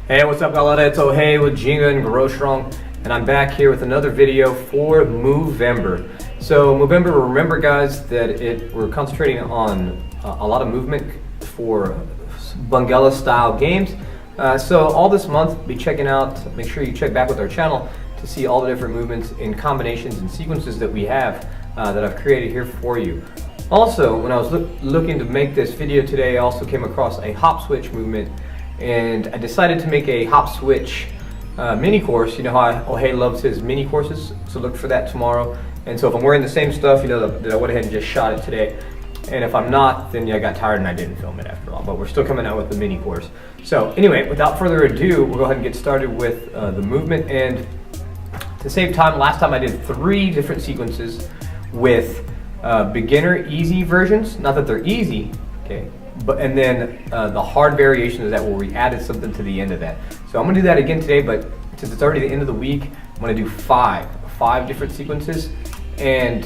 Hey, what's up galera, it's Ohei with Ginga and Growstrong, and I'm back here with another video for Movember. So Movember, remember guys that we're concentrating on a lot of movement for Benguela style games. So all this month, be checking out, make sure you check back with our channel to see all the different movements in combinations and sequences that we have that I've created here for you. Also, when I was looking to make this video today, I also came across a hop switch movement, and I decided to make a hop switch mini course. You know how Ohei loves his mini courses, so look for that tomorrow. And so if I'm wearing the same stuff, you know that I went ahead and just shot it today. And if I'm not, then yeah, I got tired and I didn't film it after all. But we're still coming out with the mini course. So anyway, without further ado, we'll go ahead and get started with the movement. And to save time, last time I did 3 different sequences with beginner easy versions. Not that they're easy, okay? And then the hard variation is that where we added something to the end of that. So I'm gonna do that again today, but since it's already the end of the week, I'm gonna do five different sequences, and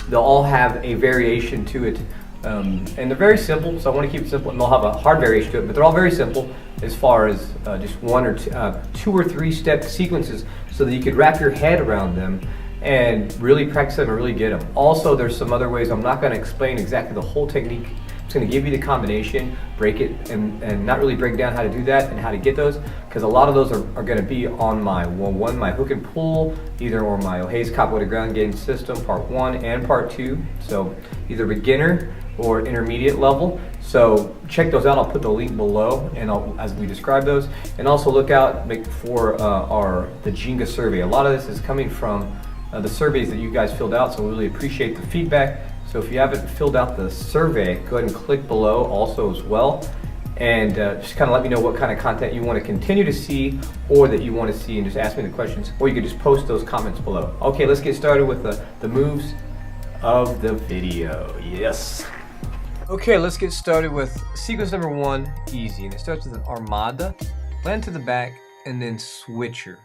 they'll all have a variation to it. And they're very simple, so I wanna keep it simple, and they'll have a hard variation to it, but they're all very simple as far as just 1 or 2 or 3 step sequences so that you could wrap your head around them and really practice them and really get them. Also, there's some other ways. I'm not gonna explain exactly the whole technique. It's going to give you the combination, break it, and not really break down how to do that and how to get those, because a lot of those are going to be on my my hook and pull, or my Ohei's Capoeira ground game system, part 1 and part 2. So either beginner or intermediate level. So check those out. I'll put the link below, and as we describe those, and also look out for the Ginga survey. A lot of this is coming from the surveys that you guys filled out, so we really appreciate the feedback. So if you haven't filled out the survey, go ahead and click below also as well, and just kind of let me know what kind of content you want to continue to see, or that you want to see, and just ask me the questions, or you can just post those comments below. Okay, let's get started with the moves of the video. Yes. Okay, let's get started with sequence number 1, easy, and it starts with an armada, land to the back, and then switcher.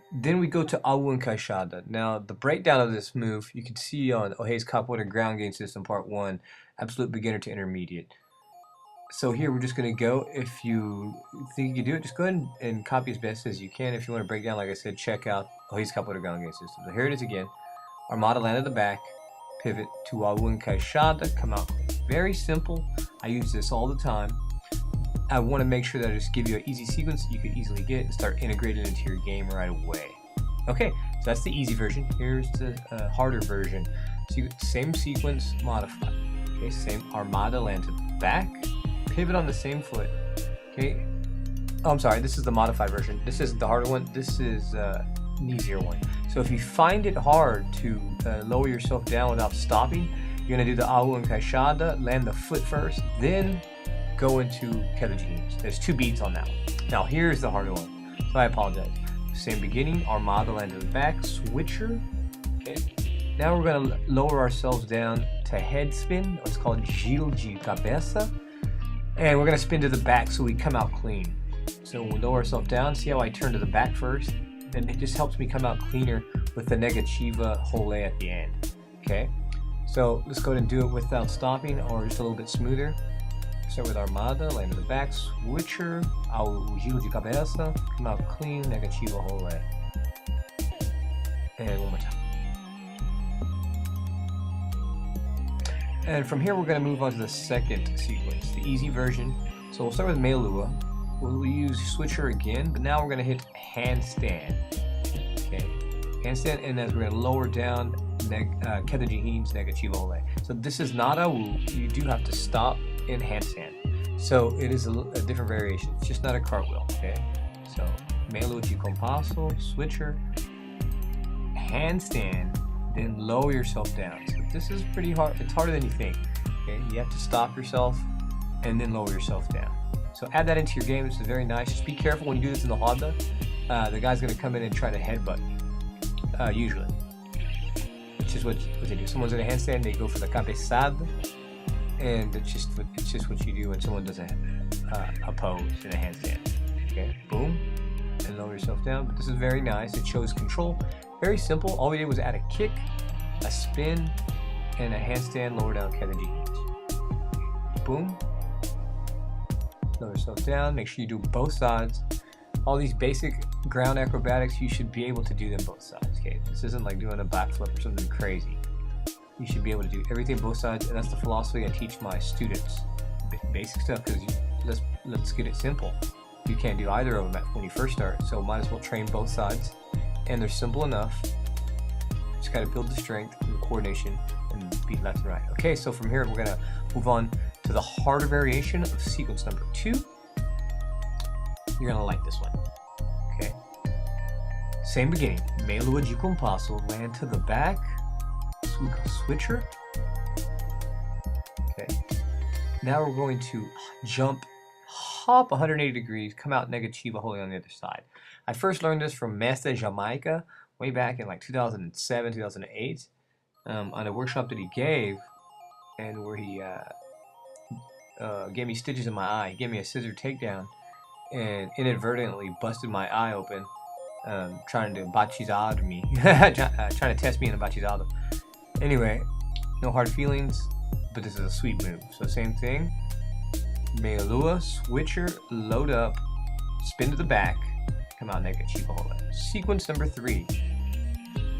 Then we go to aú encaixada. Now, the breakdown of this move, you can see on Ohei's Capoeira ground game system, part 1, absolute beginner to intermediate. So here we're just going to go. If you think you can do it, just go ahead and copy as best as you can. If you want to break down, like I said, check out Ohei's Capoeira ground game system. So here it is again. Armada, land at the back, pivot to aú encaixada, come out. Very simple. I use this all the time. I want to make sure that I just give you an easy sequence that you can easily get and start integrating into your game right away. Okay, so that's the easy version. Here's the harder version. So same sequence, modified. Okay, same armada, land to the back, pivot on the same foot. Okay, oh, I'm sorry, this is the modified version. This isn't the harder one, this is an easier one. So if you find it hard to lower yourself down without stopping, you're going to do the aú encaixada, land the foot first, then go into quebradinhos. There's 2 beats on that one. Now here's the harder one, so I apologize. Same beginning, armada, land to the back, switcher. Okay. Now we're going to lower ourselves down to head spin. It's called giro de cabeça, and we're going to spin to the back so we come out clean. So we lower ourselves down. See how I turn to the back first? Then it just helps me come out cleaner with the negativa role at the end. Okay, so let's go ahead and do it without stopping, or just a little bit smoother. Start with armada, land to the back, switcher, ao giro de cabeça, come out clean, negativa role. And one more time. And from here, we're going to move on to the second sequence, the easy version. So we'll start with meia lua. We'll use switcher again, but now we're going to hit handstand. Okay, handstand, and as we're going to lower down queda de rins, negativa rolê. So this is not a woo. You do have to stop in handstand. So it is a different variation. It's just not a cartwheel. Okay, so meia lua de compasso, switcher, handstand, then lower yourself down. So this is pretty hard. It's harder than you think. Okay, you have to stop yourself and then lower yourself down. So add that into your game. This is very nice. Just be careful when you do this in the roda. The guy's going to come in and try to headbutt you, usually. Which is what they do. Someone's in a handstand, they go for the cabeçada, and it's just what you do when someone does a pose in a handstand. Okay, boom, and lower yourself down. But this is very nice. It shows control. Very simple. All we did was add a kick, a spin, and a handstand lower down queda de rins. Boom. Lower yourself down. Make sure you do both sides. All these basic ground acrobatics, you should be able to do them both sides. Okay, this isn't like doing a backflip or something crazy. You should be able to do everything both sides, and that's the philosophy I teach my students. Basic stuff, because let's get it simple. You can't do either of them when you first start, so might as well train both sides. And they're simple enough. Just got to build the strength, the coordination, and be left and right. Okay, so from here we're gonna move on to the harder variation of sequence number 2. You're gonna like this one. Okay. Same beginning. Meia lua de compasso, land to the back, switcher. Okay. Now we're going to jump, hop 180 degrees, come out negativa rolê on the other side. I first learned this from Master Jamaica way back in like 2007, 2008, on a workshop that he gave, and where he gave me stitches in my eye. He gave me a scissor takedown and inadvertently busted my eye open, trying to batizar me, trying to test me in a batizado. Anyway, no hard feelings, but this is a sweet move. So same thing, meia lua, switcher, load up, spin to the back, come out negativa rolê. Sequence number 3.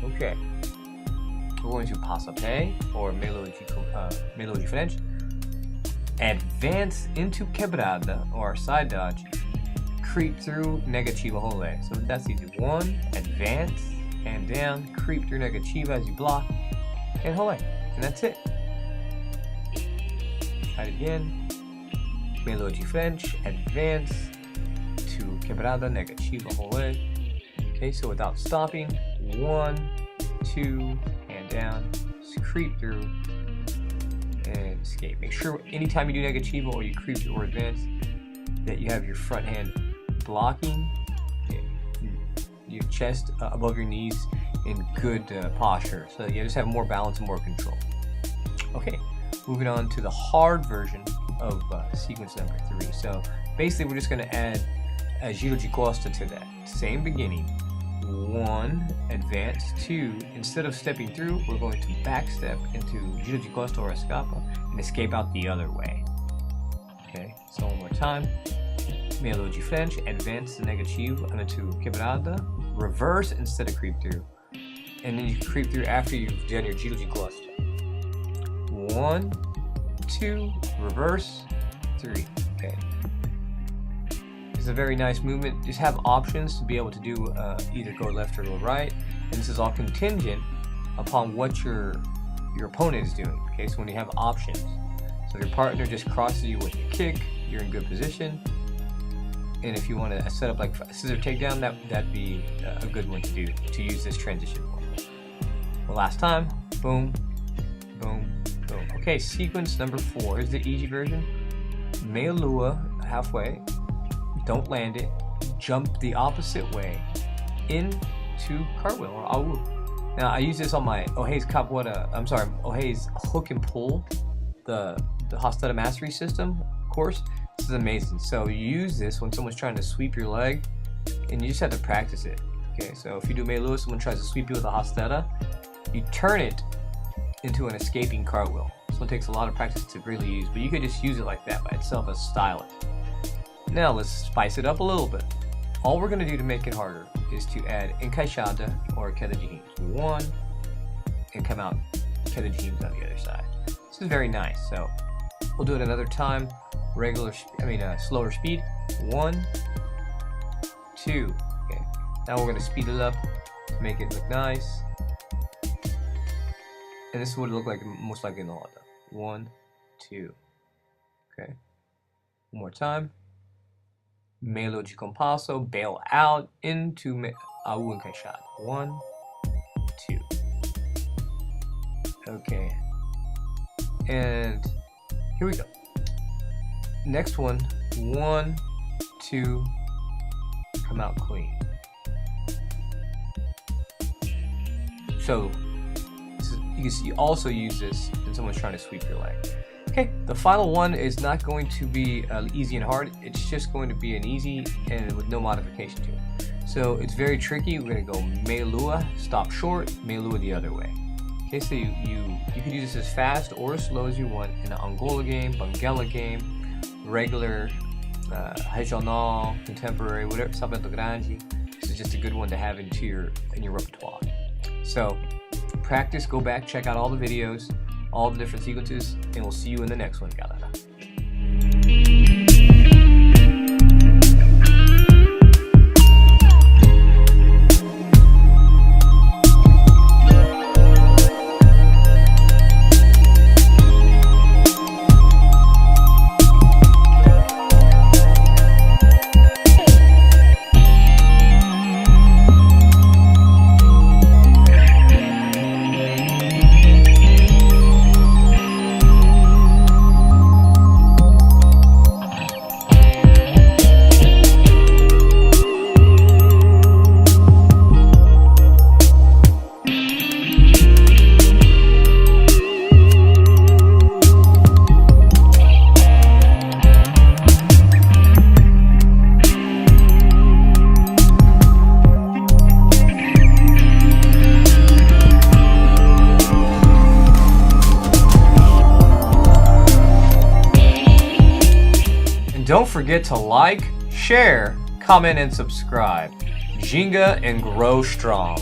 Okay, we're going to passo a pé, or meia lua de frente, advance into quebrada, or side dodge, creep through negativa rolê. So that's easy. 1, advance, hand down, creep through negativa as you block, and rolê. And that's it. Try it again. Meia lua de frente, advance to quebrada, negativa rolê. Okay, so without stopping, 1, 2, hand down, creep through, and escape. Make sure anytime you do negativa or you creep through or advance that you have your front hand blocking, your chest above your knees in good posture, so you just have more balance and more control. Okay, moving on to the hard version of sequence number 3. So basically we're just going to add a giro de costa to that. Same beginning. 1, advance. 2, instead of stepping through, we're going to back step into giro de costa or escapa and escape out the other way. Okay, so one more time. Meia lua de frente, advance the negativa into quebrada, reverse instead of creep through, and then you can creep through after you've done your giro de costa. 1, 2, reverse, 3. Okay. It's a very nice movement. Just have options to be able to do either go left or go right, and this is all contingent upon what your opponent is doing. Okay, so when you have options, so if your partner just crosses you with a kick, you're in good position. And if you want to set up like a scissor takedown, that'd be a good one to do, to use this transition for. Well, last time, boom, boom, boom. Okay, sequence number 4 is the easy version. Meia lua, halfway, don't land it, jump the opposite way into cartwheel or awu. Now I use this on my Ohei's hook and pull, the Hostada Mastery System course. This is amazing. So you use this when someone's trying to sweep your leg, and you just have to practice it. Okay, so if you do meia lua, someone tries to sweep you with a Hostada, you turn it into an escaping cartwheel. So it takes a lot of practice to really use, but you could just use it like that by itself as stylus. Now let's spice it up a little bit. All we're going to do to make it harder is to add encaixada or queda de rins. 1, and come out queda de rins on the other side. This is very nice. So we'll do it another time. Slower speed. 1, 2. Okay. Now we're gonna speed it up to make it look nice. And this would look like most likely in the auto. 1, 2. Okay. One more time. Melo de compasso, bail out into au encaixado. 1, 2. Okay. And here we go. Next one. 1, 2. Come out clean. So you can also use this when someone's trying to sweep your leg. Okay, the final one is not going to be easy and hard. It's just going to be an easy and with no modification to it. So it's very tricky. We're going to go meia lua, stop short, meia lua the other way. Okay, so you can use this as fast or as slow as you want in an Angola game, Benguela game, regular, regional, contemporary, whatever, salvamento grande. This is just a good one to have in your repertoire. So practice, go back, check out all the videos, all the different sequences, and we'll see you in the next one, galera. Don't forget to like, share, comment, and subscribe. Ginga and grow strong.